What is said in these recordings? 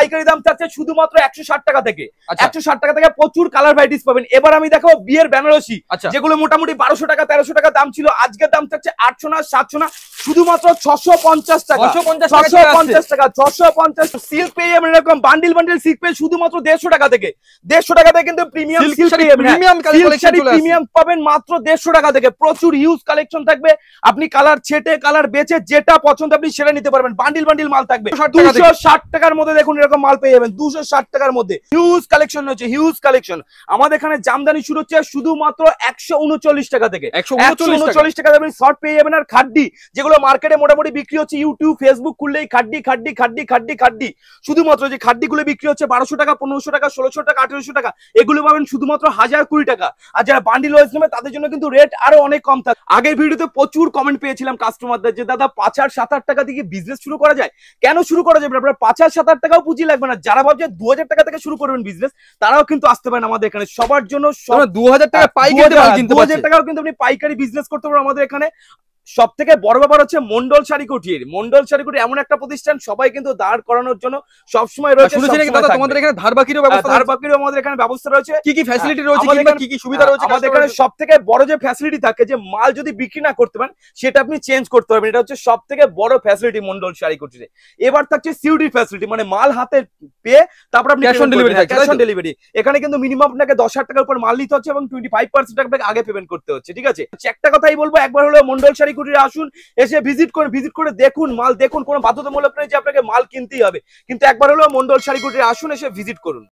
পাইকারি দাম থাকছে শুধুমাত্র 160 টাকা থেকে। 160 টাকা থেকে প্রচুর কালার ভ্যারাইটিস পাবেন। এবার আমি দেখাবো বিয়ের বেনারসি, যেগুলো মোটামুটি 1200 টাকা 1300 টাকা দাম ছিল, আজকের দাম থাকছে 800 না 700 না, শুধুমাত্র 650 টাকা। 650 টাকা 650। সিল্ক পেয়ে যাবেন এরকম বান্ডিল বান্ডিল সিল্ক পেয়ে শুধুমাত্র 150 টাকা থেকে। 150 টাকা থেকে কিন্তু প্রিমিয়াম সিল্ক পেয়ে যাবেন, প্রিমিয়াম পাবেন মাত্র 150 টাকা থেকে। প্রচুর হিউজ কালেকশন থাকবে, আপনি কালার ছেটে কালার বেচে যেটা পছন্দ আপনি সেটা নিতে পারবেন। বান্ডিল বান্ডিল মাল থাকবে 260 টাকার মধ্যে। দেখুন এরকম মাল পেয়ে যাবেন 260 টাকার মধ্যে। হিউজ কালেকশন হচ্ছে, হিউজ কালেকশন। আমাদের এখানে জামদানি শুরু হচ্ছে শুধুমাত্র 139 টাকা থেকে। 139 টাকা আপনি শর্ট পেয়ে যাবেন। আর খাড্ডি, যেগুলো মার্কেটে মোটামুটি বিক্রি হচ্ছে, ইউটিউব ফেসবুক খুললেই খাড্ডি খাড্ডি খাড্ডি খাড্ডি খাড্ডি, শুধুমাত্র যে খাড্ডি গুলো বিক্রি হচ্ছে 1200 টাকা 1500 টাকা 1600 টাকা 1800 টাকা, এগুলো পাবেন শুধুমাত্র 1020 টাকা। আর যারা বান্ডিল ওয়াইজ নেবে তাদের জন্য কিন্তু রেট আরো অনেক কম থাকে। আগের ভিডিওতে প্রচুর কমেন্ট পেয়েছিলাম কাস্টমারদের যে দাদা 5,000-7,000 টাকা দিয়ে বিজনেস শুরু করা যায়। কেন শুরু করা যাবে? আপনার 5,000-7,000 টাকাও পুঁজি লাগবে না। যারা ভাবছে 2000 টাকা থেকে শুরু করবেন বিজনেস, তারাও কিন্তু আসতে পারেন আমাদের এখানে। সবার জন্য 2000 টাকা পাইকারি, 2000 টাকাও কিন্তু আপনি পাইকারি বিজনেস করতে পারবেন আমাদের এখানে। সব থেকে বড় ব্যাপার হচ্ছে মন্ডল শাড়ি কুটির। মন্ডল শাড়ি কুটির এমন একটা প্রতিষ্ঠান, সবাই কিন্তু দাঁড় করানোর জন্য সবসময় রয়েছে। তোমাদের এখানে ধারবাকিরও ব্যবস্থা, ধারবাকিরও আমাদের এখানে ব্যবস্থা রয়েছে। কি কি ফ্যাসিলিটি রয়েছে কিংবা কি কি সুবিধা রয়েছে আমাদের এখানে? সব থেকে বড় যে ফ্যাসিলিটি থাকে, যে মাল যদি বিক্রি না করতে পারেন সেটা আপনি চেঞ্জ করতে পারবেন, এটা হচ্ছে সব থেকে বড় ফ্যাসিলিটি মন্ডল শাড়ি কুটিরে। এবার থাকছে সিউডি ফ্যাসিলিটি, মানে মাল হাতে পেয়ে তারপর আপনি ক্যাশ অন ডেলিভারি থাকছে। ক্যাশ অন ডেলিভারি এখানে কিন্তু মিনিমাম আপনাকে 10,000 টাকার উপর মাল নিতে হচ্ছে এবং 25% আপনাকে আগে পেমেন্ট করতে হচ্ছে, ঠিক আছে? একটা কথাই বলবো, একবার হলো মন্ডল শাড়ি কুটিরে আসুন, এসে ভিজিট করে দেখুন, মাল দেখুন। কোনো বাধ্যতামূলক নেই যে আপনাকে মাল কিনতেই হবে, কিন্তু একবার হলো মন্ডল শাড়ি কুটিরে আসুন, এসে ভিজিট করুন।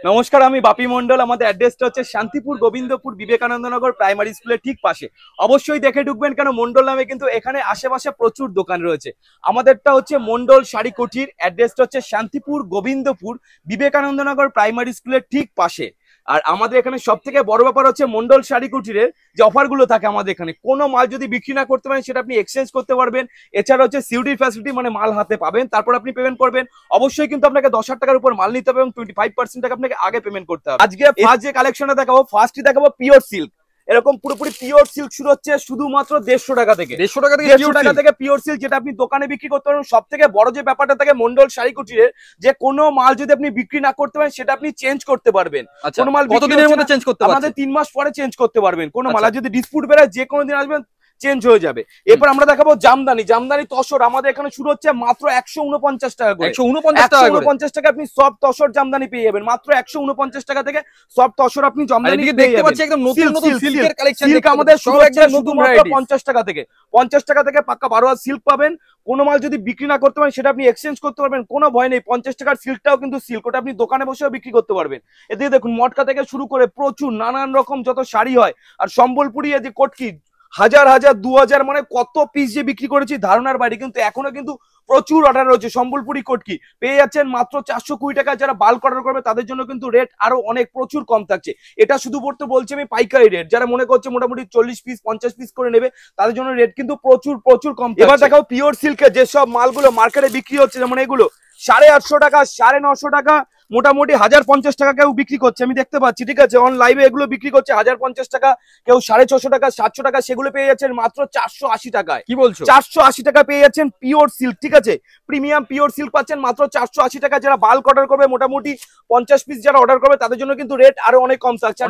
নমস্কার, আমি বাপি মন্ডল। আমাদের অ্যাড্রেসটা হচ্ছে শান্তিপুর গোবিন্দপুর বিবেকানন্দনগর প্রাইমারি স্কুলের ঠিক পাশে। অবশ্যই দেখে ঢুকবেন, কেন মন্ডল নামে কিন্তু এখানে আশেপাশে প্রচুর দোকান রয়েছে। আমাদেরটা হচ্ছে মন্ডল শাড়ি কুটির, অ্যাড্রেসটা হচ্ছে শান্তিপুর গোবিন্দপুর বিবেকানন্দনগর প্রাইমারি স্কুলের ঠিক পাশে। আর আমাদের এখানে সব থেকে বড় ব্যাপার হচ্ছে মন্ডল শাড়ি কুটিরের যে অফারগুলো থাকে আমাদের এখানে, কোনো মাল যদি বিক্রি না করতে পারেন সেটা আপনি এক্সচেঞ্জ করতে পারবেন। এছাড়া হচ্ছে সিউডি ফ্যাসিলিটি, মানে মাল হাতে পাবেন, তারপর আপনি পেমেন্ট করবেন। অবশ্যই কিন্তু আপনাকে 10,000 টাকার উপর মাল নিতে হবে এবং 25% টাকা আপনাকে আগে পেমেন্ট করতে হবে। আজকে ফার্স্ট যে কালেকশনটা দেখাবো, ফার্স্টই দেখাবো পিওর সিল্ক। এরকম পুরোপুরি পিওর সিল্ক শুরু হচ্ছে শুধুমাত্র 150 টাকা থেকে। 150 টাকা থেকে পিওর সিল্ক, যেটা আপনি দোকানে বিক্রি করতে পারবেন। সব থেকে বড় যে ব্যাপারটা থাকে মন্ডল শাড়ি কুটিরের, যে কোনো মাল যদি আপনি বিক্রি না করতে পারেন সেটা আপনি চেঞ্জ করতে পারবেন। কোনো মাল কতদিনের মধ্যে চেঞ্জ করতে পারবেন? আমাদের 3 মাস পরে চেঞ্জ করতে পারবেন। কোনো মাল যদি ডিসপিউট বেরোয়, যে কোনো দিন আসবেন চেঞ্জ হয়ে যাবে। এরপর আমরা দেখাবো জামদানি। জামদানি তসর আমাদের এখানে শুরু হচ্ছে মাত্র 149 টাকা করে। 149 টাকা আপনি সব তসর জামদানি পেয়ে যাবেন মাত্র 149 টাকা থেকে। সব তসর আপনি জামদানি দেখতে পাচ্ছেন, একদম নতুন নতুন সিল্কের কালেকশন। সিল্ক আমাদের শুরু হচ্ছে শুধুমাত্র 50 টাকা থেকে। 50 টাকা থেকে পাক্কা 12 হাত সিল্ক পাবেন। কোনো মাল যদি বিক্রি না করতে পারেন সেটা আপনি এক্সচেঞ্জ করতে পারবেন, কোনো ভয় নেই। 50 টাকার সিল্কটাও কিন্তু সিল্ক, ওটা আপনি দোকানে বসেও বিক্রি করতে পারবেন। এদিকে দেখুন মটকা থেকে শুরু করে প্রচুর নানান রকম যত শাড়ি হয়, আর সম্বলপুরি যে কটকি 1000 2000 মানে কত পিস যে বিক্রি করেছি ধারণার বাইরে। কিন্তু এখনো কিন্তু প্রচুর অর্ডার রয়েছে। সম্বলপুরি কটকি পেয়ে যাচ্ছেন মাত্র 420 টাকা। যারা বাল্ক অর্ডার করবে তাদের জন্য কিন্তু রেট আরো অনেক প্রচুর কম থাকছে। এটা শুধুমাত্র বলছি আমি পাইকারি রেট। যারা মনে করছে মোটামুটি 40 পিস 50 পিস করে নেবে, তাদের জন্য রেট কিন্তু প্রচুর প্রচুর কম। এবার দেখাও পিওর সিল্কের যেসব মালগুলো মার্কেটে বিক্রি হচ্ছে, যেমন এগুলো 850 টাকা 950 টাকা, মোটামুটি 1050 টাকা কেউ বিক্রি করছে, আমি দেখতে পাচ্ছি, ঠিক আছে? অন লাইভে এগুলো বিক্রি করছে 1050 টাকা, কেউ 650 টাকা 700 টাকা, সেগুলো পেয়ে যাচ্ছেন মাত্র 480 টাকায়। কি বলছো? 480 টাকা পেয়ে যাচ্ছেন পিওর সিল্ক, ঠিক আছে? প্রিমিয়াম পিওর সিল্ক পাচ্ছেন মাত্র 480 টাকা। যারা বাল্ক অর্ডার করবে, মোটামুটি 50 পিস যারা অর্ডার করবে, তাদের জন্য কিন্তু রেট আরো অনেক কম থাকছে। আর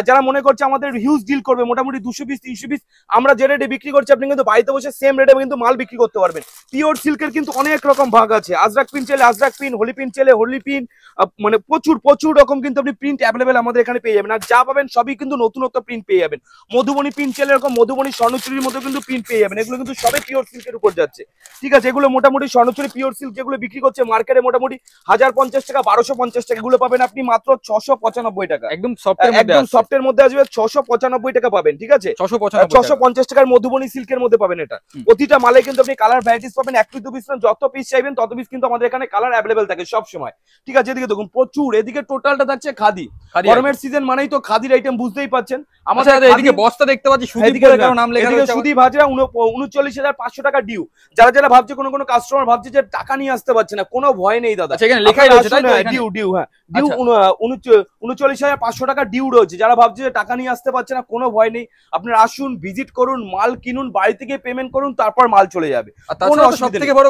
যারা মনে করছে আমাদের হিউজ ডিল করবে, মোটামুটি 200 পিস 300 পিস আমরা যে রেটে বিক্রি করছি, আপনি কিন্তু বাড়িতে বসে সেম রেটে কিন্তু মাল বিক্রি করতে পারবেন। পিওর সিল্কের কিন্তু অনেক রকম ভাগ আছে। আজরাক পিন চাইলে আজরাক পিন, হোলি পিন চাইলে হোলি পিন, মানে প্রচুর প্রচুর রকম কিন্তু আপনি প্রিন্ট অ্যাভেলেবেল আমাদের এখানে পেয়ে যাবেন। আর যা পাবেন সবই কিন্তু নতুনত্ব প্রিন্ট পেয়ে যাবেন। মধুবনী প্রিন্ট চাইলে এরকম মধুবনী স্বর্ণচুরির মতো কিন্তু প্রিন্ট পেয়ে যাবেন। এগুলো কিন্তু সবই পিওর সিল্কের উপর যাচ্ছে, ঠিক আছে? এগুলো মোটামুটি স্বর্ণচুরি পিওর সিল্ক যেগুলো বিক্রি করছে মার্কেটে মোটামুটি 1050 টাকা 1250 টাকা, এগুলো পাবেন আপনি মাত্র 695 টাকা। একদম সফটের মধ্যে আসবে 695 টাকা পাবেন, ঠিক আছে? 650 টাকার মধুবনী সিল্কের মধ্যে পাবেন। এটা প্রতিটা মালে কিন্তু আপনি কালার ভ্যারাইটিস পাবেন। 1 2 পিস যত পিস চাইবেন তত পিস কিন্তু আমাদের এখানে কালার অ্যাভেলেবেল থাকে সব সময়। ঠিক আছে, এদিকে দেখুন প্রচুর, এদিকে টোটালটা থাকছে খাদি। গরমের সিজন মানেই তো খাদির আইটেম, বুঝতেই পাচ্ছেন। আমাদের এদিকে বস্তা দেখতে পাচ্ছি সুদীপ বলে কারো নাম লেখা রয়েছে, সুদীপ হাজরা 39,500 টাকা ডিউ। যারা ভাবছে কোনো কাস্টমার ভাবছে যে টাকা নিয়ে আসতে পারছে না, কোনো ভয় নেই দাদা, এখানে লেখাই রয়েছে তাই তো, ডিউ ডিউ হ্যাঁ ডিউ 39,500 টাকা ডিউ রয়েছে। যারা ভাবছে যে টাকা নিয়ে আসতে পারছে না, কোনো ভয় নেই, আপনারা আসুন, ভিজিট করুন, মাল কিনুন, বাড়ি থেকে পেমেন্ট করুন, তারপর মাল চলে যাবে। সবথেকে বড়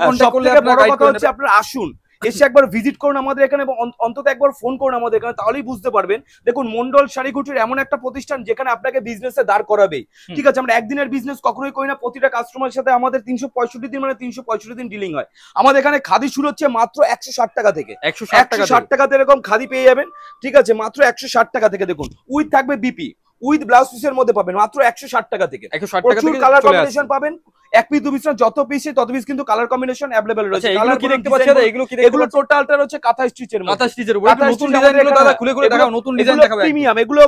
কথা হচ্ছে আপনারা আসুন, এসে একবার ভিজিট করুন আমাদের এখানে, অন্তত একবার ফোন করুন আমাদের এখানে, তাহলেই বুঝতে পারবেন। দেখুন মন্ডল শাড়ি কুটির এমন একটা প্রতিষ্ঠান যেখানে আপনাকে বিজনেসে দাঁড় করাবে। ঠিক আছে, আমরা একদিনের বিজনেস কখনোই করি না, প্রতিটা কাস্টমারের সাথে আমাদের 365 দিন মানে 365 দিন ডিলিং হয়। আমাদের এখানে খাদি শুরু হচ্ছে মাত্র 160 টাকা থেকে, 160 টাকাতে এরকম খাদি পেয়ে যাবেন। ঠিক আছে, মাত্র 160 টাকা থেকে। দেখুন উইথ থাকবে বিপি, উইথ ব্লাউজ পিসের মধ্যে পাবেন মাত্র 160 টাকা থেকে। প্রচুর কালার কম্বিনেশন পাবেন, এক পিস দু পিস না, যত পিস তত পিস কিন্তু কালার কম্বিনেশন अवेलेबल রয়েছে। এগুলো কি দেখতে পাচ্ছেন, এগুলো টোটালটা রয়েছে কাঁথা স্টিচের মধ্যে, কাঁথা স্টিচের উপর নতুন ডিজাইনগুলো দাদা খুলে খুলে দেখাও, নতুন ডিজাইন দেখাবে প্রিমিয়াম, এগুলো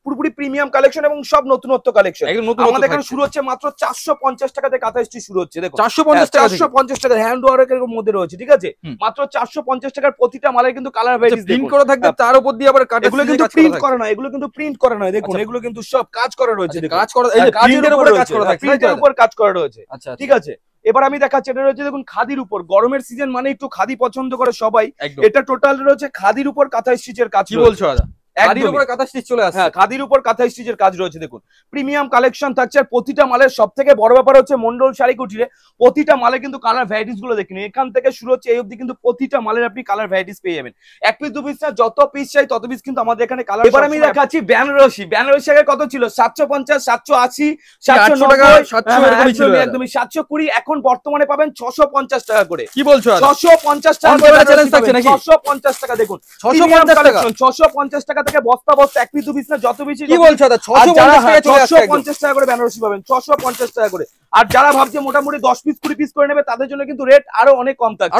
পুরোপুরি প্রিমিয়াম কালেকশন এবং সব নতুনত্ব কালেকশন। আমাদের এখানে শুরু হচ্ছে মাত্র 450 টাকা থেকে কাঁথা স্টিচ শুরু হচ্ছে। দেখো 450 টাকা হ্যান্ড ওয়ার্কের মধ্যে রয়েছে। ঠিক আছে, মাত্র 450 টাকার প্রতিটা মালের কিন্তু কালার ভ্যারাইটিস প্রিন্ট করা থাকবে, তার উপর দিয়ে আবার কাটা। এগুলো কিন্তু প্রিন্ট করা নয়, এগুলো কিন্তু প্রিন্ট করা নয়, দেখুন এগুলো কিন্তু সব কাজ করা রয়েছে। কাজ করা, এই যে প্রিন্টের উপরে কাজ করা থাকছে, প্রিন্টের উপর কাজ করা রয়েছে। ঠিক আছে, এবার আমি দেখাচ্ছি, এটা রয়েছে দেখুন খাদির উপর। গরমের সিজন মানে একটু খাদি পছন্দ করে সবাই, এটা টোটাল রয়েছে খাদির উপর কাঁথা স্টিচের কাজ। কি বলছো দাদা? খাদির উপর কাঁথা স্টিচ চলে আসছে। হ্যাঁ, খাদির উপর কাঁথা স্টিচের কাজ রয়েছে। দেখুন প্রিমিয়াম কালেকশন থাকছে, আর প্রতিটা মালের সবথেকে বড় ব্যাপার হচ্ছে মন্ডল শাড়ি কুটিরে প্রতিটা মালে কিন্তু কালার ভ্যারাইটিস গুলো দেখুন, এখান থেকে শুরু হচ্ছে এই অবধি কিন্তু প্রতিটা মালের আপনি কালার ভ্যারাইটিস পেয়ে যাবেন। এক পিস দু পিস না, যত পিস চাই তত পিস কিন্তু আমাদের এখানে কালার। এবার আমি দেখাচ্ছি বেনারসি। বেনারসি আগে কত ছিল? 750, 780, 790, একদমই 720, এখন বর্তমানে পাবেন 650 টাকা করে। কি বলছো? 650 টাকা চ্যালেঞ্জ থাকছে নাকি? 650 টাকা। দেখুন 650 টাকা থেকে বস্তা বস্তা, এক পিস দু পিস না, যত বেশি। কি বলছো দাদা? 650 টাকা করে বেনারসি পাবেন, 650 টাকা করে। আর যারা ভাবছে মোটামুটি 10 পিস 20 পিস করে নেবে, তাদের জন্য কিন্তু রেট আরো অনেক কম থাকছে,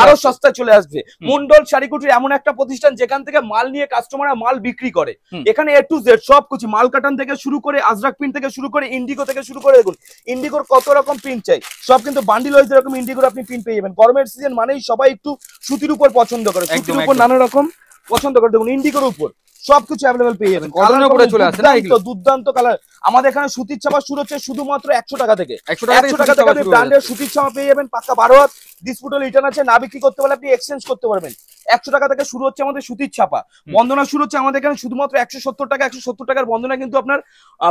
আরো সস্তায় চলে আসবে। মন্ডল শাড়ি কুটির এমন একটা প্রতিষ্ঠান যেখান থেকে মাল নিয়ে কাস্টমাররা মাল বিক্রি করে। এখানে এ টু জেড সব কিছু, মাল কাটান থেকে শুরু করে আজরাক প্রিন্ট থেকে শুরু করে ইন্ডিগো থেকে শুরু করে, দেখুন ইন্ডিগোর কত রকম প্রিন্ট চাই, সব কিন্তু বান্ডিল ওয়াইজ এরকম ইন্ডিগোর আপনি প্রিন্ট পেয়ে যাবেন। গরমের সিজন মানেই সবাই একটু সুতির উপর পছন্দ করে, সুতির উপর নানা রকম পছন্দ করে। দেখুন ইন্ডিগোর উপর সবকিছু অ্যাভেলেবল পেয়ে যাবেন, কটনের উপরে চলে আসে না, এগুলো দুর্দান্ত কালার। আমাদের এখানে সুতির ছাপা শুরু হচ্ছে শুধুমাত্র 100 টাকা থেকে। 100 টাকা থেকে আপনি ব্র্যান্ডের সুতির ছাপা পেয়ে যাবেন, পাক্কা 12 হাত। ডিসপুটল রিটার্ন আছে, না বিক্রি করতে পারলে আপনি এক্সচেঞ্জ করতে পারবেন। 100 টাকা থেকে শুরু হচ্ছে আমাদের সুতির ছাপা। বন্দনা শুরু হচ্ছে আমাদের এখানে শুধুমাত্র 170 টাকা। 170 টাকার বন্দনা কিন্তু আপনার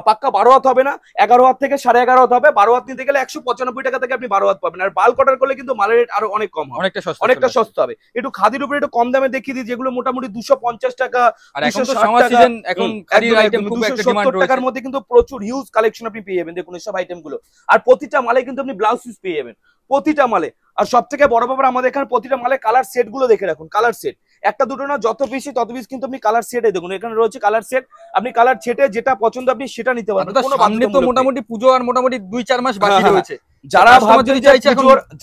পাক্কা 12 হাত হবে না, 11 হাত থেকে 11.5 হাত হবে। 12 হাত নিতে গেলে 195 টাকা থেকে আপনি 12 হাত পাবেন। আর বাল্ক অর্ডার করলে কিন্তু মালের রেট আরো অনেক কম হবে, অনেকটা সস্তা হবে। একটু খাদির উপরে একটু কম দামে দেখিয়ে দিই, যেগুলো মোটামুটি 250 টাকা, 260 টাকা, এখন খাদির আইটেম খুব একটা ডিমান্ড রয়েছে। টাকার মধ্যে কিন্তু প্রচুর হিউজ কালেকশন আপনি পেয়ে যাবেন। দেখুন এইসব আইটেম গুলো, আর প্রতিটা মালে কিন্তু আপনি ব্লাউজ পিস পেয়ে যাবেন, প্রতিটা মালে। আর সব থেকে বড় ব্যাপার, আমাদের এখানে প্রতিটা মালে কালার সেট গুলো দেখে রাখুন, কালার সেট একটা দুটো না, যত বেশি তত বেশি কিন্তু আপনি কালার সেটে দেখুন, এখানে রয়েছে কালার সেট। আপনি কালার সেটে যেটা পছন্দ আপনি সেটা নিতে পারবেন। সামনে তো মোটামুটি পুজো আর মোটামুটি 2-4 মাস বাকি রয়েছে।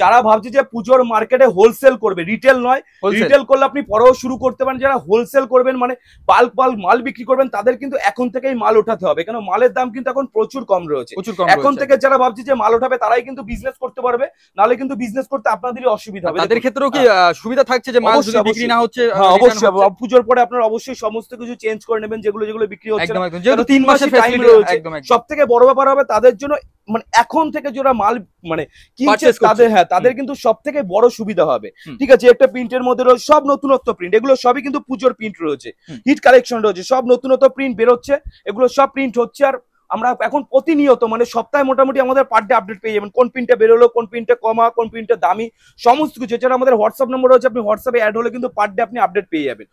যারা ভাবছে যে পুজোর মার্কেটে হোলসেল করবে, রিটেল নয়, রিটেল করলে আপনি পরেও শুরু করতে পারেন। যারা হোলসেল করবেন মানে বাল্ক মাল বিক্রি করবেন, তাদের কিন্তু এখন থেকেই মাল ওঠাতে হবে, কেন মালের দাম কিন্তু এখন প্রচুর কম রয়েছে। এখন থেকে যারা ভাবছে যে মাল ওঠাবে, তারাই কিন্তু বিজনেস করতে পারবে, নাহলে কিন্তু বিজনেস করতে আপনাদেরই অসুবিধা হবে। তাদের ক্ষেত্রেও কি সুবিধা থাকছে যে মাল যদি বিক্রি না হচ্ছে? অবশ্যই, পুজোর পরে আপনারা অবশ্যই সমস্ত কিছু চেঞ্জ করে নেবেন, যেগুলো বিক্রি হচ্ছে না, যেহেতু 3 মাসের টাইম রয়েছে। সব থেকে বড় ব্যাপার হবে তাদের জন্য, মানে এখন থেকে যারা মাল মানে কিনছে তাদের, হ্যাঁ তাদের কিন্তু সব থেকে বড় সুবিধা হবে। ঠিক আছে, একটা প্রিন্টের মধ্যে রয়েছে সব নতুনত্ব প্রিন্ট, এগুলো সবই কিন্তু পুজোর প্রিন্ট রয়েছে, হিট কালেকশন রয়েছে, সব নতুনত্ব প্রিন্ট বেরোচ্ছে, এগুলো সব প্রিন্ট হচ্ছে। আর আমরা এখন প্রতিনিয়ত মানে সপ্তাহে মোটামুটি আমাদের পার ডে আপডেট পেয়ে যাবেন, কোন প্রিন্টটা বেরোলো, কোন প্রিন্টটা কমা, কোন প্রিন্টটা দামি, সমস্ত কিছু। এছাড়া আমাদের হোয়াটসঅ্যাপ নম্বর রয়েছে, আপনি হোয়াটসঅ্যাপে অ্যাড হলে কিন্তু পার ডে আপনি আপডেট পেয়ে যাবেন।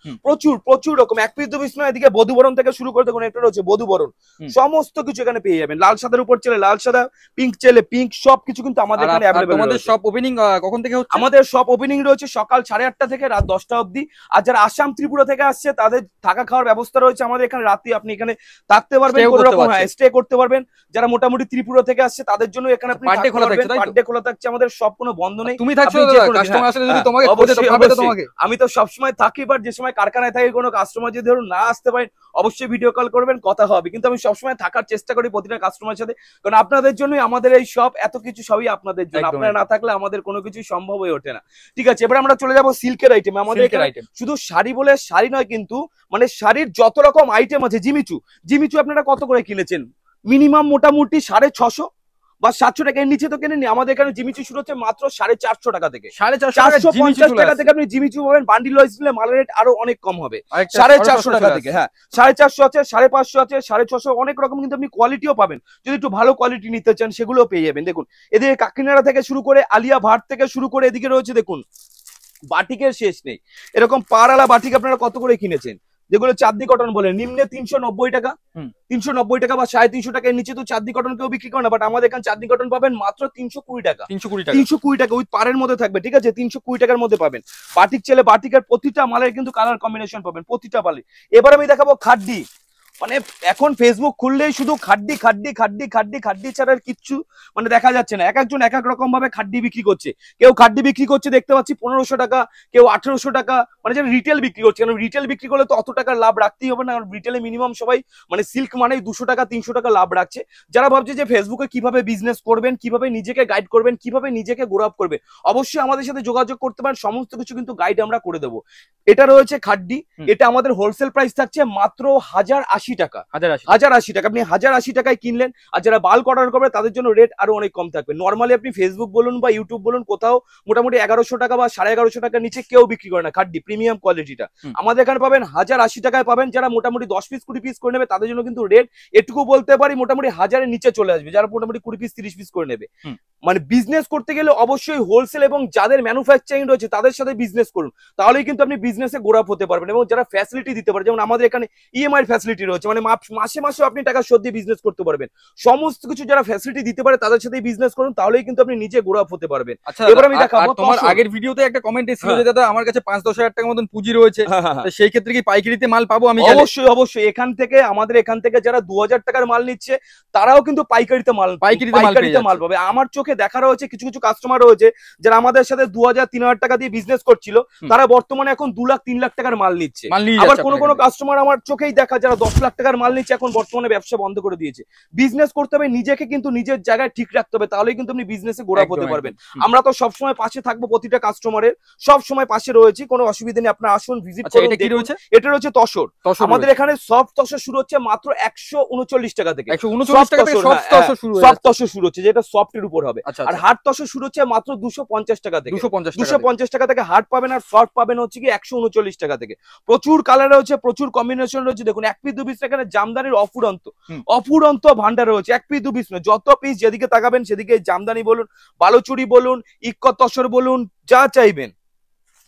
প্রচুর রকম, এক পিস দু পিস নয়, এদিকে বধুবরণ থেকে শুরু করে দেখুন, একটা রয়েছে বধুবরণ, সমস্ত কিছু এখানে পেয়ে যাবেন। লাল সাদার উপর চলে লাল সাদা, পিঙ্ক চলে পিঙ্ক, সবকিছু কিন্তু আমাদের এখানে অ্যাভেলেবল। আমাদের শপ ওপেনিং কখন থেকে হচ্ছে? আমাদের শপ ওপেনিং রয়েছে সকাল 8:30 থেকে রাত 10টা অবধি। আর যারা আসাম ত্রিপুরা থেকে আসছে, তাদের থাকা খাওয়ার ব্যবস্থা রয়েছে আমাদের এখানে, রাতে আপনি এখানে থাকতে পারবেন, কোনো রকম স্টে স্টে করতে পারবেন। যারা মোটামুটি ত্রিপুরা থেকে আসছে তাদের জন্য এখানে আপনি পার ডে খোলা থাকছে, তাই তো? পার ডে খোলা থাকছে আমাদের, সব কোনো বন্ধ নেই। তুমি থাকছো আপনি যে দাদা, কোনো দিন, কাস্টমার আসলে যদি হ্যাঁ, তোমাকে খোঁজে তো অবশ্যই, পাবে তো অবশ্যই। তোমাকে। আমি তো সবসময় থাকি, বাট যে সময় কারখানায় থাকি কোনো কাস্টমার যদি ধরুন না আসতে পারেন অবশ্যই ভিডিও কল করবেন, কথা হবে। কিন্তু আমি সবসময় থাকার চেষ্টা করি প্রতিটা কাস্টমারের সাথে, কারণ আপনাদের জন্যই আমাদের এই সব, এত কিছু সবই আপনাদের জন্য। একদম, আপনারা না থাকলে আমাদের কোনো কিছু সম্ভব হয়ে ওঠে না। ঠিক আছে, এবার আমরা চলে যাবো সিল্কের আইটেমে। আমাদের সিল্কের এখানে আইটেম শুধু শাড়ি বলে শাড়ি নয়, কিন্তু মানে শাড়ির যত রকম আইটেম আছে। জিমিচু, জিমিচু আপনারা কত করে কিনেছেন? মিনিমাম মোটামুটি 650 বা 700 টাকা, এর নিচে তো কেনেননি। আমাদের এখানে জিমিচু শুরু হচ্ছে মাত্র 450 টাকা থেকে। 450 টাকা থেকে আপনি জিমিচু পাবেন। বান্ডিল ওয়াইজ নিলে মালের রেট আরো অনেক কম হবে। 450 টাকা থেকে, হ্যাঁ 450 আছে, 550 আছে, 650, অনেক রকম। কিন্তু আপনি কোয়ালিটিও পাবেন, যদি একটু ভালো কোয়ালিটি নিতে চান সেগুলোও পেয়ে যাবেন। দেখুন এদিকে কাকিনাড়া থেকে শুরু করে আলিয়া ভাট থেকে শুরু করে এদিকে রয়েছে দেখুন বাটিকের শেষ নেই। এরকম পাড়ালা বাটিক আপনারা কত করে কিনেছেন? যেগুলো চাঁদনি কটন বলে, নিম্নে 390 টাকা, 390 টাকা বা 350 টাকার নিচে তো চাঁদনি কটন কেউ বিক্রি করে না। বাট আমাদের এখানে চাঁদনি কটন পাবেন মাত্র 320 টাকা, 320 টাকা উইথ পাড়ের মধ্যে থাকবে। ঠিক আছে, 320 টাকার মধ্যে পাবেন। বাটিক চেলে বাটিকের প্রতিটা মালের কিন্তু কালার কম্বিনেশন পাবেন, প্রতিটা মালে। এবার আমি দেখাবো খাড্ডি। মানে এখন ফেসবুক খুললেই শুধু খাড্ডি খাড্ডি খাড্ডি খাড্ডি খাড্ডি ছাড়া আর কিচ্ছু মানে দেখা যাচ্ছে না। এক একজন এক এক রকম ভাবে খাড্ডি বিক্রি করছে। কেউ খাড্ডি বিক্রি করছে দেখতে পাচ্ছি 1500 টাকা, কেউ 1800 টাকা, মানে যারা রিটেল বিক্রি করছে। কারণ রিটেল বিক্রি করলে তো অত টাকার লাভ রাখতেই হবে না, কারণ রিটেলে মিনিমাম সবাই মানে সিল্ক মানেই 200 টাকা 300 টাকা লাভ রাখছে। যারা ভাবছে যে ফেসবুকে কিভাবে বিজনেস করবেন, কিভাবে নিজেকে গাইড করবেন, কিভাবে নিজেকে গ্রো আপ করবেন, অবশ্যই আমাদের সাথে যোগাযোগ করতে পারেন। সমস্ত কিছু কিন্তু গাইড আমরা করে দেবো। এটা রয়েছে খাড্ডি, এটা আমাদের হোলসেল প্রাইস থাকছে মাত্র 1080 টাকা, 1080 টাকা। আপনি 1080 টাকায় কিনলেন। আর যারা বাল্ক অর্ডার করবে তাদের জন্য রেট আরো অনেক কম থাকবে। নর্মালি আপনি ফেসবুক বলুন বা ইউটিউব বলুন, কোথাও মোটামুটি 1100 টাকা বা 1150 টাকার নিচে কেউ বিক্রি করে না খাড্ডি প্রিমিয়াম কোয়ালিটিটা। আমাদের এখানে পাবেন 1080 টাকায় পাবেন। যারা মোটামুটি 10 পিস 20 পিস করে নেবে তাদের জন্য কিন্তু রেট এটুকু বলতে পারি মোটামুটি 1000-এর নিচে চলে আসবে, যারা মোটামুটি 20 পিস 30 পিস করে নেবে। মানে বিজনেস করতে গেলে অবশ্যই হোলসেল এবং যাদের ম্যানুফ্যাকচারিং রয়েছে তাদের সাথে বিজনেস করুন, তাহলেই কিন্তু আপনি বিজনেসে গোড়া হতে পারবেন। এবং যারা ফ্যাসিলিটি দিতে পারে, যেমন আমাদের এখানে ইএমআই ফ্যাসিলিটি রয়েছে, মানে মাসে মাসে আপনি টাকা শোধ দিয়ে বিজনেস করতে পারবেন। সমস্ত কিছু যারা ফ্যাসিলিটি দিতে পারে তাদের সাথে বিজনেস করুন, তাহলেই কিন্তু আপনি নিজে গোড়া হতে পারবেন। আচ্ছা, এবার আমি দেখাবো তোমার আগের ভিডিওতে একটা কমেন্ট এসেছিল যে দাদা আমার কাছে 5-10 হাজার টাকার মতন পুঁজি রয়েছে, সেই ক্ষেত্রে কি পাইকারিতে মাল পাবো আমি? অবশ্যই, অবশ্যই। এখান থেকে আমাদের এখান থেকে যারা 2000 টাকার মাল নিচ্ছে তারাও কিন্তু পাইকারিতে মাল পাবে। আমার চোখে দেখা রয়েছে কিছু কিছু কাস্টমার রয়েছে যারা আমাদের সাথে 2000-3000 টাকা দিয়ে বিজনেস করছিল, তারা বর্তমানে এখন 2 লাখ 3 লাখ টাকার মাল নিচ্ছে। আবার কোনো কাস্টমার আমার চোখেই দেখা যারা 10 লাখ টাকার মাল নিচ্ছে এখন বর্তমানে ব্যবসা বন্ধ করে দিয়েছে। বিজনেস করতে হবে, নিজেকে কিন্তু নিজের জায়গায় ঠিক রাখতে হবে, তাহলেই কিন্তু আপনি বিজনেসে গোড়া হতে পারবেন। আমরা তো সবসময় পাশে থাকবো, প্রতিটা কাস্টমারের সব সময় পাশে রয়েছি, কোনো অসুবিধা নেই। আপনারা আসুন, ভিজিট করুন। এটা রয়েছে তসর। আমাদের এখানে সফট তসর শুরু হচ্ছে মাত্র 139 টাকা থেকে। 139 টাকা থেকে সফট তসর শুরু হচ্ছে, যেটা সফটের উপর হবে। আর হার্ড তসর শুরু হচ্ছে মাত্র 250 টাকা থেকে। 250 টাকা থেকে হার্ড পাবেন, আর সফট পাবেন হচ্ছে কি 139 টাকা থেকে। প্রচুর কালার রয়েছে, প্রচুর কম্বিনেশন রয়েছে। দেখুন 1 পিস 2 পিস এখানে জামদানির অফুরন্ত ভান্ডার রয়েছে। 1 পিস 2 পিস নয়, যত পিস যেদিকে তাকাবেন সেদিকে জামদানি বলুন, বালুচুরি বলুন, ইক্কত তসর বলুন, যা চাইবেন।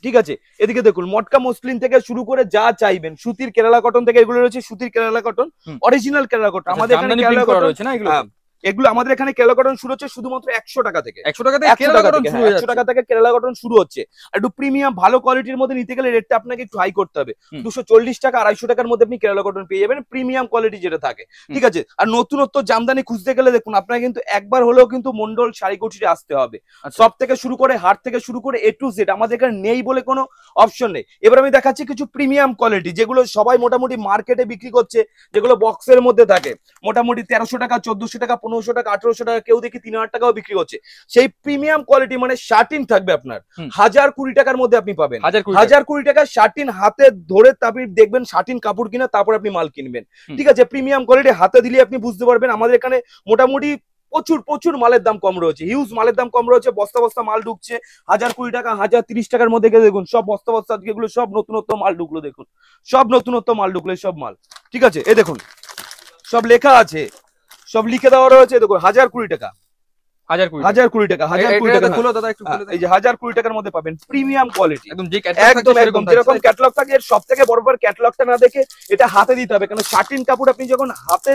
ঠিক আছে, এদিকে দেখুন মটকা মসলিন থেকে শুরু করে যা চাইবেন, সুতির কেরালা কটন থেকে এগুলো রয়েছে, সুতির Kerala cotton, original Kerala cotton. আমাদের এখানে কেরালা কটন রয়েছে না, এগুলো আমাদের এখানে কেরালা কটন শুরু হচ্ছে শুধুমাত্র 100 টাকা থেকে। 100 টাকা থেকে কেরালা কটন শুরু হচ্ছে। একটু প্রিমিয়াম ভালো কোয়ালিটির মধ্যে নিতে গেলে রেটটা আপনাকে একটু হাই করতে হবে। 240 টাকা 250 টাকার মধ্যে আপনি কেরালা কটন পেয়ে যাবেন, প্রিমিয়াম কোয়ালিটি যেটা থাকে। ঠিক আছে, আর নতুনত্ব জামদানি খুঁজতে গেলে দেখুন আপনাকে কিন্তু একবার হলেও কিন্তু মন্ডল শাড়ি কুটিরে আসতে হবে। সব থেকে শুরু করে হাট থেকে শুরু করে A to Z আমাদের এখানে নেই বলে কোনো অপশন নেই। এবার আমি দেখাচ্ছি কিছু প্রিমিয়াম কোয়ালিটি যেগুলো সবাই মোটামুটি মার্কেটে বিক্রি করছে, যেগুলো বক্সের মধ্যে থাকে মোটামুটি 1300 টাকা 1400 টাকা 1500 টাকা 1800 টাকা, কেউ দেখি 3000 টাকাও বিক্রি করছে। সেই প্রিমিয়াম কোয়ালিটি মানে শার্টিন থাকবে আপনার 1020 টাকার মধ্যে আপনি পাবেন। 1020 টাকা শার্টিন হাতে ধরে আপনি দেখবেন শার্টিন কাপড় কিনা, তারপর আপনি মাল কিনবেন। ঠিক আছে, প্রিমিয়াম কোয়ালিটি হাতে দিলে আপনি বুঝতে পারবেন। আমাদের এখানে মোটামুটি প্রচুর মালের দাম কম রয়েছে, হিউজ মালের দাম কম রয়েছে। বস্তা বস্তা মাল ঢুকছে 1020 টাকা 1030 টাকার মধ্যে। দেখুন সব বস্তা বস্তা যেগুলো সব নতুনত্ব মাল ঢুকলো, দেখুন সব নতুনত্ব মাল ঢুকলো, সব মাল। ঠিক আছে, এই দেখুন সব লেখা আছে, সব লিখে দেওয়া রয়েছে। দেখুন 1020 টাকা 1020 টাকা, 1020 টাকা খুলো দাদা একটু। এই যে 1020 টাকার মধ্যে পাবেন প্রিমিয়াম কোয়ালিটি, একদম যে একদম যেরকম ক্যাটালগ থাকে এর সবথেকে বড় ক্যাটালগটা না দেখে এটা হাতে দিতে হবে, কারণ শার্টিন কাপড় আপনি যখন হাতে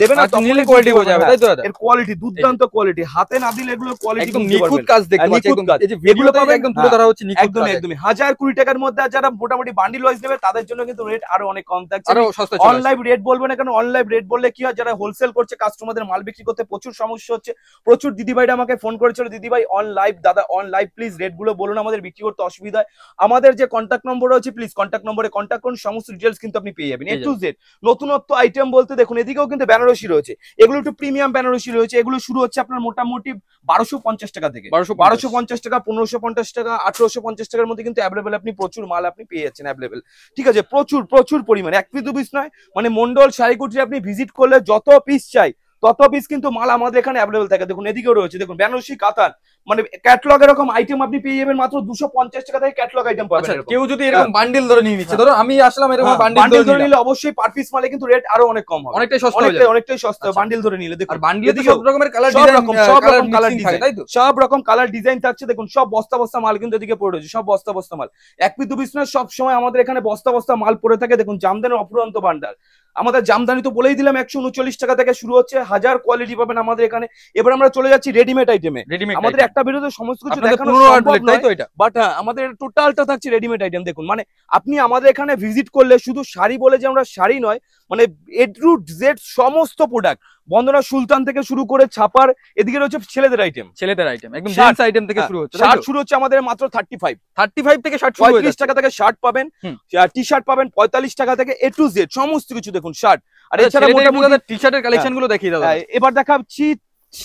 দেবেন না তখন কোয়ালিটি বোঝা যাবে, তাই তো দাদা? এর কোয়ালিটি দুর্দান্ত কোয়ালিটি, হাতে না দিলে এগুলো কোয়ালিটি একদম নিখুঁত কাজ দেখতে পাচ্ছেন, একদম এই যে ভিডিও পাবেন একদম তুলে ধরা হচ্ছে নিখুঁত কাজ। একদমই 1020 টাকার মধ্যে যারা মোটামুটি বান্ডিল ওয়াইজ নেবে তাদের জন্য কিন্তু রেট আরো অনেক কম থাকছে, আরো সস্তা। অনলাইন রেট বলবো না, কারণ অনলাইন রেট বললে কি হয়, যারা হোলসেল করছে কাস্টমারদের মাল বিক্রি করতে প্রচুর সমস্যা হচ্ছে। প্রচুর দিদিভাইরা আমাকে ফোন করেছিল, দিদিভাই অন লাইভ দাদা অন লাইভ প্লিজ রেট গুলো বলুন, আমাদের বিক্রি করতে অসুবিধা হয়। আমাদের যে কন্ট্যাক্ট নম্বর রয়েছে প্লিজ কন্ট্যাক্ট নম্বরে কন্ট্যাক্ট করুন, সমস্ত ডিটেলস কিন্তু আপনি পেয়ে যাবেন এ টু জেড। নতুনত্ব আইটেম বলতে দেখুন এদিকেও কিন্তু বেনারসি রয়েছে, এগুলো একটু প্রিমিয়াম বেনারসি রয়েছে, এগুলো শুরু হচ্ছে আপনার মোটামুটি 1250 টাকা থেকে, 1250 টাকা, 1550 টাকা, 1850 টাকার মধ্যে কিন্তু অ্যাভেলেবেল আপনি প্রচুর মাল আপনি পেয়ে যাচ্ছেন অ্যাভেলেবেল, ঠিক আছে? প্রচুর পরিমাণে, এক পিস দু পিস নয়, মানে মন্ডল শাড়িকুটি আপনি ভিজিট করলে যত পিস চাই তত পিস কিন্তু মাল আমাদের এখানে অ্যাভেলেবেল থাকে। দেখুন এদিকেও রয়েছে, দেখুন বেনারসি কাতান, মানে ক্যাটালগ এরকম আইটেম আপনি পেয়ে যাবেন মাত্র 250 টাকা থেকে ক্যাটালগ আইটেম পাবেন। কেউ যদি এরকম বান্ডিল ধরে নিয়ে নিচ্ছে, ধরো আমি আসলাম এরকম বান্ডিল ধরে নিলে অবশ্যই পার পিস মালে কিন্তু রেট আরো অনেক কম হবে, অনেকটাই সস্তা, অনেকটাই সস্তা বান্ডিল ধরে নিলে। দেখুন বান্ডিলে সব রকমের কালার ডিজাইন, সব রকম কালার ডিজাইন থাকছে, দেখুন সব বস্তা বস্তা মাল কিন্তু এদিকে পড়ে রয়েছে, সব বস্তা বস্তা মাল, এক পিস দু পিস নয়, সব সময় আমাদের এখানে বস্তা বস্তা মাল পড়ে থাকে। দেখুন জামদানির অফুরন্ত ভান্ডার, আমাদের জামদানি তো বলেই দিলাম 139 টাকা থেকে শুরু হচ্ছে, 1000 কোয়ালিটি পাবেন আমাদের এখানে। এবার আমরা চলে যাচ্ছি রেডিমেড আইটেমে। আমাদের একটা ভিডিওতে সমস্ত কিছু দেখানো সম্ভব নয়, বাট আমাদের টোটালটা থাকছে রেডিমেড আইটেম। দেখুন মানে আপনি আমাদের এখানে ভিজিট করলে শুধু শাড়ি বলে যে আমরা শাড়ি নয়, মানে এ টু জেড সমস্ত প্রোডাক্ট, বন্দনা সুলতান থেকে শুরু করে ছাপার, এদিকে রয়েছে ছেলেদের আইটেম, একদম জেন্টস আইটেম থেকে শুরু হচ্ছে। শার্ট শুরু হচ্ছে আমাদের মাত্র 35 থেকে শার্ট, 35 টাকা থেকে শার্ট পাবেন, টি শার্ট পাবেন 45 টাকা থেকে, এ টু জেড সমস্ত কিছু দেখুন শার্ট। আর এছাড়া মোটামুটি টি শার্টের কালেকশন গুলো দেখিয়ে দাও। এবার দেখাচ্ছি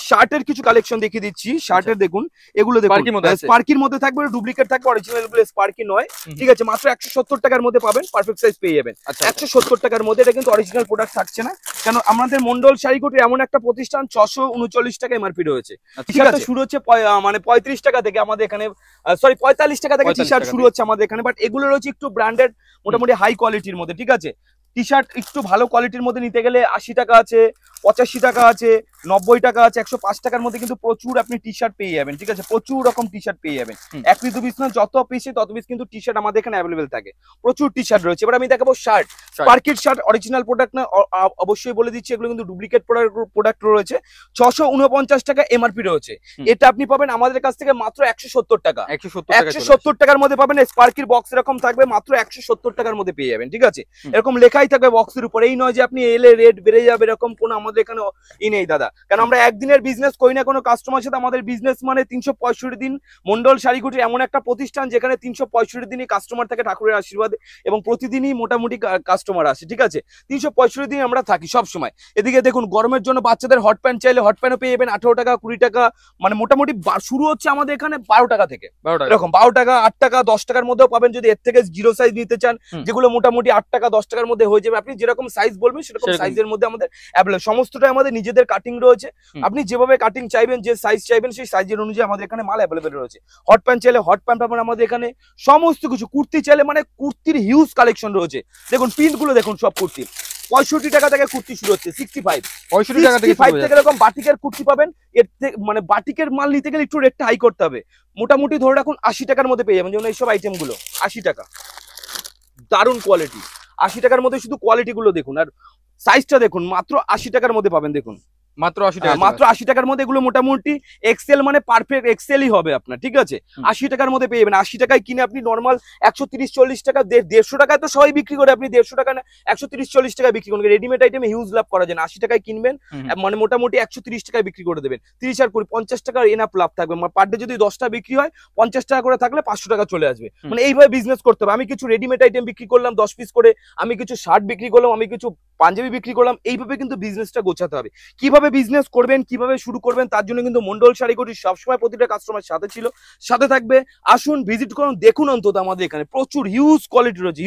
শার্টের কিছু কালেকশন দেখিয়ে দিচ্ছি। শার্টের দেখুন এগুলো দেখুন স্পার্কির মধ্যে থাকবে, ডুপ্লিকেট থাকবে, অরিজিনাল গুলো স্পার্কি নয়, ঠিক আছে? মাত্র 170 টাকার মধ্যে পাবেন, পারফেক্ট সাইজ পেয়ে যাবেন 170 টাকার মধ্যে। এটা কিন্তু অরিজিনাল প্রোডাক্ট থাকছে না, কেন আমাদের মন্ডল শাড়িকুটি এমন একটা প্রতিষ্ঠান 639 টাকা এমআরপি রয়েছে। টি শার্ট শুরু হচ্ছে মানে 35 টাকা থেকে আমাদের এখানে, সরি 45 টাকা থেকে টি শার্ট শুরু হচ্ছে আমাদের এখানে, বাট এগুলো রয়েছে একটু ব্র্যান্ডেড, মোটামুটি হাই কোয়ালিটির মধ্যে, ঠিক আছে? টি শার্ট একটু ভালো কোয়ালিটির মধ্যে নিতে গেলে 80 টাকা আছে, 85 টাকা আছে, 90 টাকা আছে, 105 টাকার মধ্যে কিন্তু প্রচুর আপনি টি শার্ট পেয়ে যাবেন, ঠিক আছে? প্রচুর রকম টি শার্ট পেয়ে যাবেন, এক পিস দু পিস না, যত পিস তত পিস কিন্তু টি শার্ট আমাদের এখানে অ্যাভেলেবেল থাকে, প্রচুর টি শার্ট রয়েছে। এবার আমি দেখাবো শার্ট, স্পার্কির শার্ট, অরিজিনাল প্রোডাক্ট না, অবশ্যই বলে দিচ্ছি এগুলো কিন্তু ডুপ্লিকেট প্রোডাক্ট রয়েছে। 649 টাকা এমআরপি রয়েছে, এটা আপনি পাবেন আমাদের কাছ থেকে মাত্র 170 টাকা, 170 টাকার মধ্যে পাবেন। স্পার্কির বক্স এরকম থাকবে, মাত্র 170 টাকার মধ্যে পেয়ে যাবেন, ঠিক আছে? এরকম লেখাই থাকবে বক্সের উপর, এই নয় যে আপনি এলে রেট বেড়ে যাবে এরকম কোনো আমাদের এখানে নেই দাদা, কারণ আমরা একদিনের বিজনেস করি না কোনো কাস্টমার সাথে, আমাদের বিজনেস মানে 365 দিন। মন্ডল শাড়িকুটি এমন একটা প্রতিষ্ঠান যেখানে 365 দিনই কাস্টমার থাকে ঠাকুরের আশীর্বাদে, এবং প্রতিদিনই মোটামুটি কাস্টমার আসে, ঠিক আছে? 365 দিন আমরা থাকি সব সময়। এদিকে দেখুন গরমের জন্য বাচ্চাদের হট প্যান্ট চাইলে হট প্যান্টও পেয়ে যাবেন 18 টাকা, 20 টাকা, মানে মোটামুটি শুরু হচ্ছে আমাদের এখানে 12 টাকা থেকে, এরকম 12 টাকা, 8 টাকা, 10 টাকার মধ্যেও পাবেন। যদি এর থেকে জিরো সাইজ নিতে চান, যেগুলো মোটামুটি 8 টাকা 10 টাকার মধ্যে হয়ে যাবে, আপনি যেরকম সাইজ বলবেন সেরকম সাইজের মধ্যে আমাদের অ্যাভেলেবল, সমস্তটাই আমাদের নিজেদের কাটিং রয়েছে, আপনি যেভাবে কাটিং চাইবেন, যে সাইজ চাইবেন সেই সাইজের অনুযায়ী আমাদের এখানে মাল অ্যাভেলেবল রয়েছে। হট প্যান্ট চাইলে হট প্যান্ট পাবেন আমাদের এখানে, সমস্ত কিছু। কুর্তি চাইলে মানে কুর্তির হিউজ কালেকশন রয়েছে, দেখুন প্রিন্ট গুলো দেখুন, সব কুর্তি 65 টাকা থেকে কুর্তি শুরু হচ্ছে, 65 টাকা থেকে এরকম বাটিকের কুর্তি পাবেন। এর থেকে মানে বাটিকের মাল নিতে গেলে একটু রেটটা হাই করতে হবে, মোটামুটি ধরে রাখুন 80 টাকার মধ্যে পেয়ে যাবেন, যেমন এইসব আইটেম গুলো 80 টাকা, দারুণ কোয়ালিটি। 80 টাকার মধ্যে শুধু কোয়ালিটি গুলো দেখুন, আর সাইজটা দেখুন, মাত্র 80 টাকার মধ্যে পাবেন। দেখুন মাত্র 80 টাকার মধ্যে এগুলো মোটামুটি এক্সেল, মানে পারফেক্ট এক্সেলই হবে আপনার, ঠিক আছে? 80 টাকার মধ্যে পেয়ে যাবেন। 80 টাকায় কিনে আপনি নর্মাল 130-40 টাকা, 150 টাকায় তো সবাই বিক্রি করে, আপনি 150 টাকা না 130-40 টাকায় বিক্রি করেন। রেডিমেড আইটেমে হিউজ লাভ করা যায় না, 80 টাকায় কিনবেন মানে মোটামুটি 130 টাকায় বিক্রি করে দেবেন, 30 আর 50 টাকার এনাফ লাভ থাকবে। পার ডে যদি 10টা বিক্রি হয় 50 টাকা করে থাকলে 500 টাকা চলে আসবে, মানে এইভাবে বিজনেস করতে হবে। আমি কিছু রেডিমেড আইটেম বিক্রি করলাম 10 পিস করে, আমি কিছু শার্ট বিক্রি করলাম, আমি কিছু পাঞ্জাবি বিক্রি করলাম, এইভাবে কিন্তু বিজনেসটা গোছাতে হবে। কিভাবে বিজনেস করবেন, কিভাবে শুরু করবেন, তার জন্য কিন্তু মন্ডল শাড়িকুটি সবসময় প্রতিটা কাস্টমার সাথে ছিল, সাথে থাকবে। আসুন ভিজিট করুন, দেখুন, অন্তত আমাদের এখানে প্রচুর হিউজ কোয়ালিটি রয়েছে,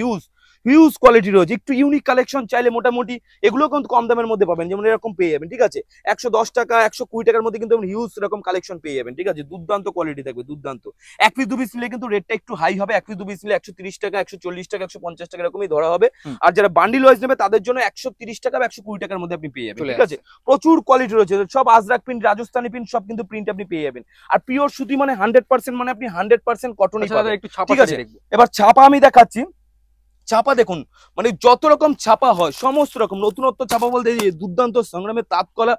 হিউজ কোয়ালিটি রয়েছে, একটু ইউনিক কালেকশন চাইলে মোটামুটি এগুলো কিন্তু কম দামের মধ্যে পাবেন, যেমন এরকম পেয়ে যাবেন, ঠিক আছে 110 টাকা 120 টাকার মধ্যে কিন্তু হিউজ এরকম কালেকশন পেয়ে যাবেন, ঠিক আছে দুর্দান্ত কোয়ালিটি থাকবে, দুর্দান্ত। এক পিস দু পিস নিলে কিন্তু রেটটা একটু হাই হবে, এক পিস দু পিস নিলে 130 টাকা 140 টাকা 150 টাকা এরকমই ধরা হবে, আর যারা বান্ডিল ওয়াইজ নেবে তাদের জন্য 130 টাকা বা 120 টাকার মধ্যে আপনি পেয়ে যাবেন, ঠিক আছে প্রচুর কোয়ালিটি রয়েছে, সব আজরাক প্রিন্ট রাজস্থানি প্রিন্ট সব কিন্তু প্রিন্ট আপনি পেয়ে যাবেন, আর পিওর সুতি মানে 100% মানে আপনি 100% কটনই পাবেন, ঠিক আছে। এবার ছাপা আমি দেখাচ্ছি, ছাপা দেখুন মানে যত রকম ছাপা হয় সমস্ত রকম নতুনত্ব ছাপা বলতে দুর্দান্ত সংগ্রামের তাঁতকলা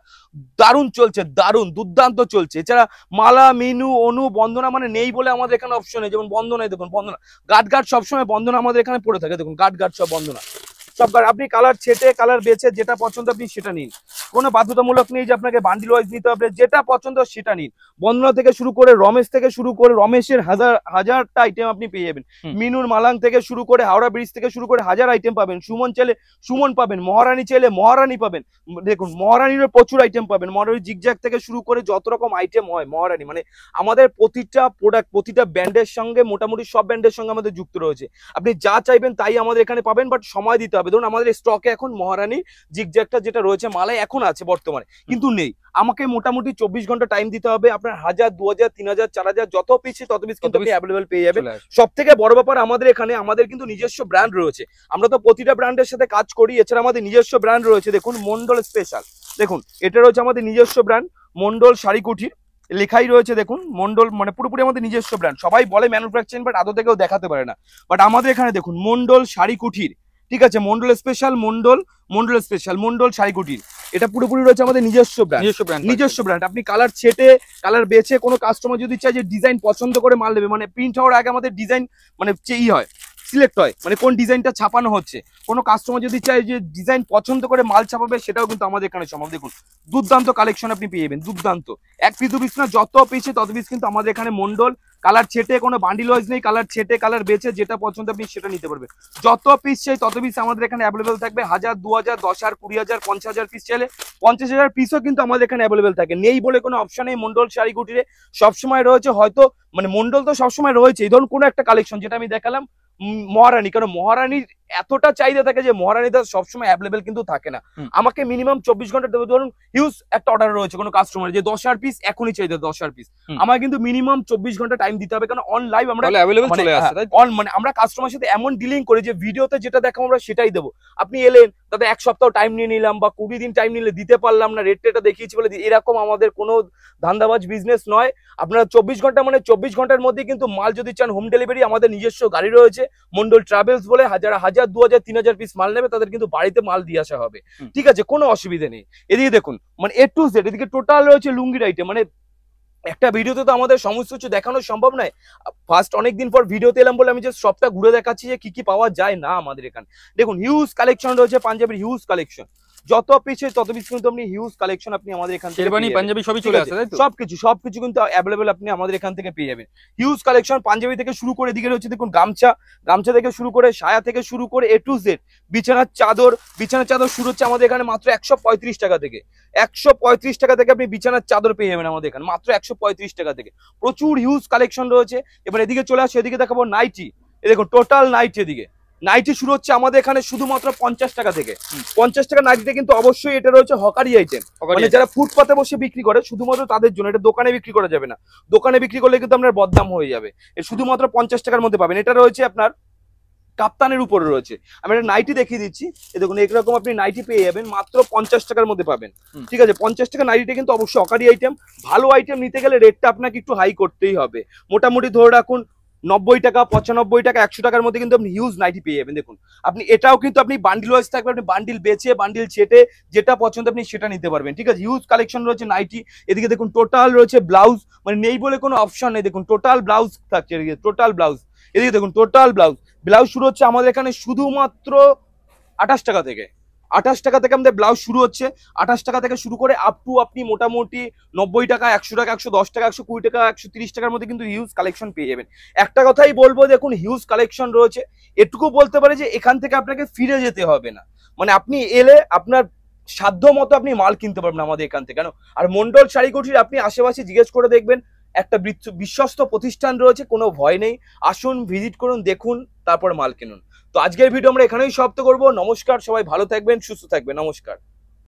দারুণ চলছে, দারুণ দুর্দান্ত চলছে। এছাড়া মালা মিনু অনু বন্দনা মানে নেই বলে আমাদের এখানে অপশন নেই, যেমন বন্দনায় দেখুন বন্দনা গাট গাট সবসময় বন্দনা আমাদের এখানে পড়ে থাকে, দেখুন গাট গাট সব বন্দনা সব গাট, আপনি কালার ছেটে কালার বেছে যেটা পছন্দ আপনি সেটা নিন, কোনো বাধ্যতামূলক নেই যে আপনাকে বান্ডিল ওয়াইজ নিতে হবে, যেটা পছন্দ সেটা নিন। বন্দনা থেকে শুরু করে রমেশ থেকে শুরু করে রমেশের হাজারটা আইটেম আপনি পেয়ে যাবেন, মিনুর মালাং থেকে শুরু করে হাওড়া ব্রিজ থেকে শুরু করে হাজার আইটেম পাবেন, সুমন চাইলে সুমন পাবেন, মহারানী চাইলে মহারানী পাবেন, দেখুন মহারানীরও প্রচুর আইটেম পাবেন, মহারানী জিগজ্যাগ থেকে শুরু করে যত রকম আইটেম হয় মহারানী মানে আমাদের প্রতিটা প্রোডাক্ট প্রতিটা ব্র্যান্ডের সঙ্গে মোটামুটি সব ব্র্যান্ডের সঙ্গে আমাদের যুক্ত রয়েছে, আপনি যা চাইবেন তাই আমাদের এখানে পাবেন, বাট সময় দিতে হবে। ধরুন আমাদের স্টকে এখন মহারানী জিগজ্যাগটা যেটা রয়েছে মালাই এখন আছে বর্তমানে, কিন্তু নেই, আমাকে মোটামুটি 24 ঘন্টা টাইম দিতে হবে, আপনার 1000 2000 3000 4000 যত পিস তত পিস কিন্তু আপনি অ্যাভেলেবল পেয়ে যাবেন। সব থেকে বড় ব্যাপার আমাদের এখানে আমাদের কিন্তু নিজস্ব ব্র্যান্ড রয়েছে, আমরা তো প্রতিটা ব্র্যান্ডের সাথে কাজ করি, এছাড়া আমাদের নিজস্ব ব্র্যান্ড রয়েছে, দেখুন মন্ডল স্পেশাল, দেখুন এটা রয়েছে আমাদের নিজস্ব ব্র্যান্ড মন্ডল শাড়ি কুঠির লেখাই রয়েছে, দেখুন মন্ডল মানে পুরোপুরি আমাদের নিজস্ব ব্র্যান্ড, সবাই বলে ম্যানুফ্যাকচারিং বাট আদৌ থেকেও দেখাতে পারে না, বাট আমাদের এখানে দেখুন মন্ডল শাড়ি কুঠির, ঠিক আছে মন্ডল স্পেশাল মন্ডল স্পেশাল মন্ডল শাড়ি কুঠির, এটা পুরোপুরি রয়েছে আমাদের নিজস্ব ব্র্যান্ড। আপনি কালার ছেটে কালার বেছে কোনো কাস্টমার যদি চায় যে ডিজাইন পছন্দ করে মাল নেবে, মানে প্রিন্ট হওয়ার আগে আমাদের ডিজাইন মানে হয় সিলেক্ট হয়, মানে কোন ডিজাইনটা ছাপানো হচ্ছে, কোনো কাস্টমার যদি চায় যে ডিজাইন পছন্দ করে মাল ছাপাবে সেটাও কিন্তু আমাদের এখানে সম্ভব। দেখুন দুর্দান্ত কালেকশন আপনি পেয়ে যাবেন, দুর্দান্ত এক পিস দু পিস না যত পিসে তত পিস কিন্তু আমাদের এখানে মন্ডল কালার ছেটে কোনো বান্ডিল ওয়াইজ নেই, কালার ছেটে কালার বেছে যেটা পছন্দ আপনি সেটা নিতে পারবেন, যত পিস চাই তত পিস আমাদের এখানে অ্যাভেলেবেল থাকবে, 1000 2000 10000 20000 50000 পিস চাইলে 50000 পিসও কিন্তু আমাদের এখানে অ্যাভেলেবেল থাকে, নেই বলে কোনো অপশন নেই। মন্ডল শাড়ি কুটিরে সবসময় রয়েছে, হয়তো মানে মন্ডল তো সবসময় রয়েছে, এই ধরুন কোনো একটা কালেকশন যেটা আমি দেখালাম মহারানী, কারণ মহারানীর এতটা চাহিদা থাকে যে মহারানীটা সবসময় অ্যাভেলেবেল কিন্তু থাকে না, আমাকে মিনিমাম 24 ঘন্টা দেবে, ধরুন হিউজ একটা অর্ডার রয়েছে কোনো কাস্টমার যে 10,000 পিস এখনই চাইতে 10,000 পিস, আমার কিন্তু মিনিমাম 24 ঘন্টা টাইম দিতে হবে, কারণ অন লাইভ আমরা মানে আমরা কাস্টমার সাথে এমন ডিলিং করি যে ভিডিওতে যেটা দেখাবো আমরা সেটাই দেবো, আপনি এলেন তাতে এক সপ্তাহ টাইম নিয়ে নিলাম বা 20 দিন টাইম নিলে দিতে পারলাম না, রেটটা দেখিয়েছি বলে এরকম আমাদের কোনো ধান্দাবাজ বিজনেস নয়। আপনারা 24 ঘন্টা মানে 24 ঘন্টার মধ্যে কিন্তু মাল যদি চান হোম ডেলিভারি আমাদের নিজস্ব গাড়ি রয়েছে, মন্ডল ট্রাভেলস বলে, 1000 2000 3000 পিস মাল নেবে তাদের কিন্তু বাড়িতে মাল দিয়ে আসা হবে, ঠিক আছে কোনো অসুবিধা নেই। এদিকে দেখুন মানে A to Z এদিকে টোটাল রয়েছে লুঙ্গির আইটেম, মানে একটা ভিডিওতে তো আমাদের সমস্ত কিছু দেখানো সম্ভব নয়, ফার্স্ট অনেকদিন পর ভিডিওতে এলাম বলে আমি যে সবটা ঘুরে দেখাচ্ছি যে কি কি পাওয়া যায় না আমাদের এখানে। দেখুন হিউজ কালেকশন রয়েছে পাঞ্জাবির, হিউজ কালেকশন, যত পিছে তত পিস কিন্তু আপনি হিউজ কালেকশন আপনি আমাদের এখান থেকে শেরওয়ানি পাঞ্জাবি সবই চলে আসে, তাই তো সবকিছু কিন্তু अवेलेबल আপনি আমাদের এখান থেকে পেয়ে যাবেন, হিউজ কালেকশন পাঞ্জাবি থেকে শুরু করে এদিকে রয়েছে দেখুন গামছা থেকে শুরু করে সায়া থেকে শুরু করে A to Z, বিছানার চাদর শুরু হচ্ছে আমাদের এখানে মাত্র 135 টাকা থেকে, 135 টাকা থেকে আপনি বিছানার চাদর পেয়ে যাবেন আমাদের এখানে মাত্র 135 টাকা থেকে, প্রচুর হিউজ কালেকশন রয়েছে। এবার এদিকে চলে আসে, এদিকে দেখাবো নাইটি, দেখুন টোটাল নাইটি, এদিকে নাইটি শুরু হচ্ছে আমাদের এখানে শুধুমাত্র 50 টাকা থেকে, 50 টাকা নাইটিতে কিন্তু অবশ্যই এটা রয়েছে হকারি আইটেম, মানে যারা ফুটপাতে বসে বিক্রি করে শুধুমাত্র তাদের জন্য, এটা দোকানে বিক্রি করা যাবে না, দোকানে বিক্রি করলে কিন্তু আপনার বদনাম হয়ে যাবে, শুধুমাত্র 50 টাকার মধ্যে পাবেন। এটা রয়েছে আপনার কাপ্তানের উপরে রয়েছে, আমি একটা নাইটি দেখিয়ে দিচ্ছি, দেখুন এরকম আপনি নাইটি পেয়ে যাবেন মাত্র 50 টাকার মধ্যে পাবেন, ঠিক আছে 50 টাকা নাইটিটা কিন্তু অবশ্যই হকারি আইটেম, ভালো আইটেম নিতে গেলে রেটটা আপনাকে একটু হাই করতেই হবে, মোটামুটি ধরে রাখুন 90 টাকা 95 টাকা 100 টাকার মধ্যে কিন্তু আপনি হিউজ নাইটি পেয়ে যাবেন। দেখুন আপনি এটাও কিন্তু আপনি বান্ডিল ওয়াইজ থাকবে, আপনি বান্ডিল বেচে বান্ডিল ছেটে যেটা পছন্দ আপনি সেটা নিতে পারবেন, ঠিক আছে হিউজ কালেকশন রয়েছে নাইটি। এদিকে দেখুন টোটাল রয়েছে ব্লাউজ, মানে নেই বলে কোনো অপশন নেই, দেখুন টোটাল ব্লাউজ থাকছে, টোটাল ব্লাউজ, এদিকে দেখুন টোটাল ব্লাউজ শুরু হচ্ছে আমাদের এখানে শুধুমাত্র 28 টাকা থেকে, 28 টাকা থেকে আমাদের ব্লাউজ শুরু হচ্ছে, 28 টাকা থেকে শুরু করে আপ টু আপনি মোটামুটি 90 টাকা 100 টাকা 110 টাকা 120 টাকা 130 টাকার মধ্যে কিন্তু হিউজ কালেকশন পেয়ে যাবেন। একটা কথাই বলবো, দেখুন হিউজ কালেকশন রয়েছে, এটুকু বলতে পারে যে এখান থেকে আপনাকে ফিরে যেতে হবে না, মানে আপনি এলে আপনার সাধ্য মতো আপনি মাল কিনতে পারবেন আমাদের এখান থেকে, কেন আর মন্ডল শাড়ি কুঠির আপনি আশেপাশে জিজ্ঞেস করে দেখবেন একটা বিশ্বস্ত প্রতিষ্ঠান রয়েছে, কোনো ভয় নেই। আসুন, ভিজিট করুন, দেখুন, তারপর মাল কিনুন। তো আজকের ভিডিও আমরা এখানেই সমাপ্ত করবো। নমস্কার, সবাই ভালো থাকবেন, সুস্থ থাকবেন, নমস্কার।